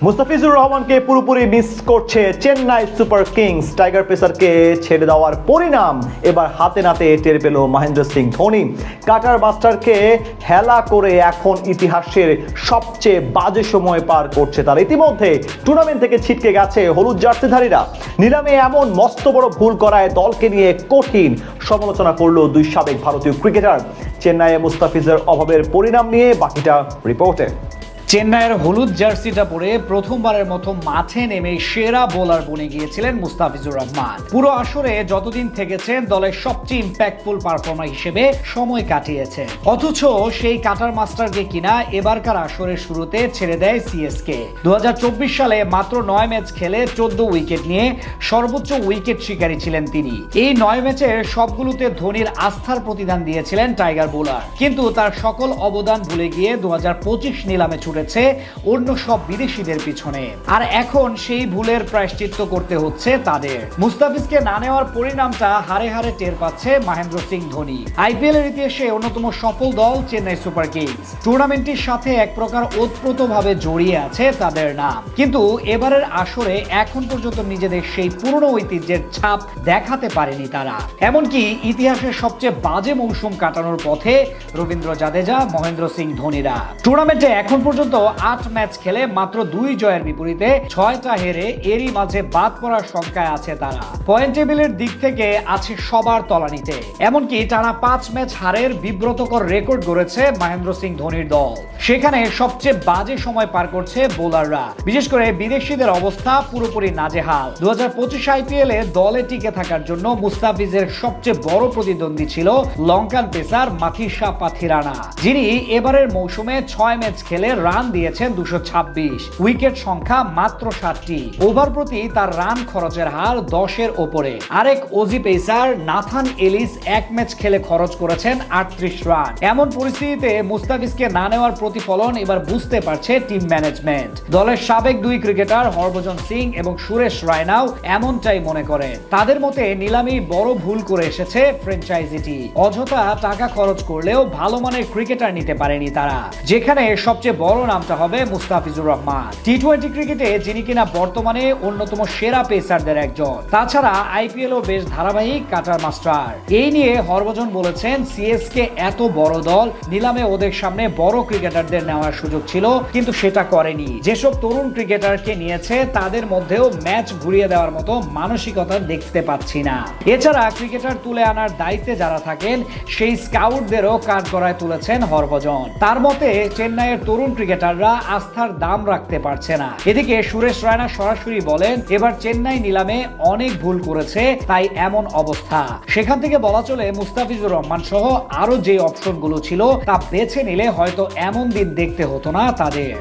মুস্তাফিজুর রহমানকে পুরোপুরি মিস করছে চেন্নাই সুপার কিংস। টাইগার পেসারকে ছেড়ে দেওয়ার পরিণাম এবার হাতে নাতে টের পেল মহেন্দ্র সিং ধোনি। কাটার মাস্টারকে হেলা করে এখন ইতিহাসের সবচেয়ে বাজে সময় পার করছে তারা। ইতিমধ্যে টুর্নামেন্ট থেকে ছিটকে গেছে হলুদ জার্সিধারীরা। নিলামে এমন মস্ত বড় ভুল করায় দলকে নিয়ে কঠিন সমালোচনা করলো দুই সাবেক ভারতীয় ক্রিকেটার। চেন্নাইয়ে মুস্তাফিজের অভাবের পরিণাম নিয়ে বাকিটা রিপোর্টে। চেন্নাইয়ের হলুদ জার্সিটা পরে প্রথমবারের মতো মাঠে নেমে সেরা বোলার বনে গিয়েছিলেন মুস্তাফিজুর রহমান। পুরো আসরে যতদিন থেকেছেন দলের সবচেয়ে ইম্প্যাক্টফুল পারফর্মার হিসেবে সময় কাটিয়েছে। অথচ সেই কাটার মাস্টারকে কিনা এবারকার আসরের শুরুতে ছেড়ে দেয় সিএসকে। 2024 সালে মাত্র 9 ম্যাচ খেলে 14 উইকেট নিয়ে সর্বোচ্চ উইকেট শিকারী ছিলেন তিনি। এই 9 ম্যাচের সবগুলোতে ধোনির আস্থার প্রতিদান দিয়েছিলেন টাইগার বোলার, কিন্তু তার সকল অবদান ভুলে গিয়ে 2025 নিলামে ছুটে অন্য সব বিদেশিদের পিছনে। আর এখন সেই ভুলের প্রায়শ্চিত্ত করতে হচ্ছে তাদের। মুস্তাফিজকে না নেওয়ার পরিণামটা হারে হারে টের পাচ্ছে মহেন্দ্র সিং ধোনি। আইপিএল এর ইতিহাসে অন্যতম সফল দল চেন্নাই সুপার কিংস। টুর্নামেন্টের সাথে এক প্রকার ওতপ্রোতভাবে জড়িয়ে আছে তাদের নাম, কিন্তু এবারের আসরে এখন পর্যন্ত নিজেদের সেই পুরনো ঐতিহ্যের ছাপ দেখাতে পারেনি তারা। এমনকি ইতিহাসের সবচেয়ে বাজে মৌসুম কাটানোর পথে রবীন্দ্র জাদেজা, মহেন্দ্র সিং ধোনিরা। টুর্নামেন্টে এখন পর্যন্ত 8 ম্যাচ খেলে মাত্র 2 জয়ের বিপরীতে 6টা হেরে এরই মাঝে বাদ পড়ার সংখ্যায় আছে তারা। পয়েন্ট টেবিলের দিক থেকে আছে সবার তলানিতে। এমনকি টানা 5 ম্যাচ হারের বিব্রতকর রেকর্ড গড়েছে মহেন্দ্র সিং ধোনির দল। সেখানে সবচেয়ে বাজে সময় পার করছে বোলাররা, বিশেষ করে বিদেশিদের অবস্থা পুরোপুরি নাজেহাল। 2025 আইপিএল এ দলে টিকে থাকার জন্য মুস্তাফিজের সবচেয়ে বড় প্রতিদ্বন্দ্বী ছিল লঙ্কান পেসার মাথিসা পাথিরানা, যিনি এবারের মৌসুমে 6 ম্যাচ খেলে রান দিয়েছেন 226, উইকেট সংখ্যা মাত্র 7টি। ওভার প্রতি তার রান খরচের হার 10-এর ওপরে। আরেক Aussie pacer Nathan Ellis 1 match খেলে খরচ করেছেন 38 রান। এমন পরিস্থিতিতে মুস্তাফিজকে না নেওয়ার প্রতিফলন এবার বুঝতে পারছে টিম ম্যানেজমেন্ট। দলের সাবেক 2 ক্রিকেটার হরভজন সিং এবং সুরেশ রায়নাও এমনটাই মনে করেন। তাদের মতে নিলামে বড় ভুল করে এসেছে ফ্র্যাঞ্চাইজিটি। অযথা টাকা খরচ করলেও ভালো মানের ক্রিকেটার নিতে পারেনি তারা, যেখানে সবচেয়ে বড় নামটা হবে মুস্তাফিজুর রহমান। টি-20 ক্রিকেটে যিনি কিনা বর্তমানে অন্যতম সেরা পেসারদের একজন। তাছাড়া আইপিএল ও বেশ ধারাবাহিক কাটার মাস্টার। এই নিয়ে হরভজন বলেছেন, সিএসকে এত বড় দল, নিলামে ওদের সামনে বড় ক্রিকেটারদের নেওয়ার সুযোগ ছিল, কিন্তু সেটা করেনি। যেসব তরুণ ক্রিকেটারকে নিয়েছে তাদের মধ্যেও ম্যাচ ঘুরিয়ে দেওয়ার মতো মানসিকতা দেখতে পাচ্ছি না। এছাড়া ক্রিকেটার তুলে আনার দায়িত্বে যারা থাকেন সেই স্কাউটদেরও কাঠগড়ায় তুলেছেন হরভজন। তার মতে চেন্নাইয়ের তরুণ ক্রিকেটাররা আস্থার দাম রাখতে পারছে না। এদিকে সুরেশ রায়না সরাসরি বলেন, এবার চেন্নাই নিলামে অনেক ভুল করেছে, তাই এমন অবস্থা। সেখান থেকে বলা চলে মুস্তাফিজুর রহমান সহ আরো যে অপশনগুলো ছিল তা বেছে নিলে হয়তো এমন দিন দেখতে হতো না তাদের।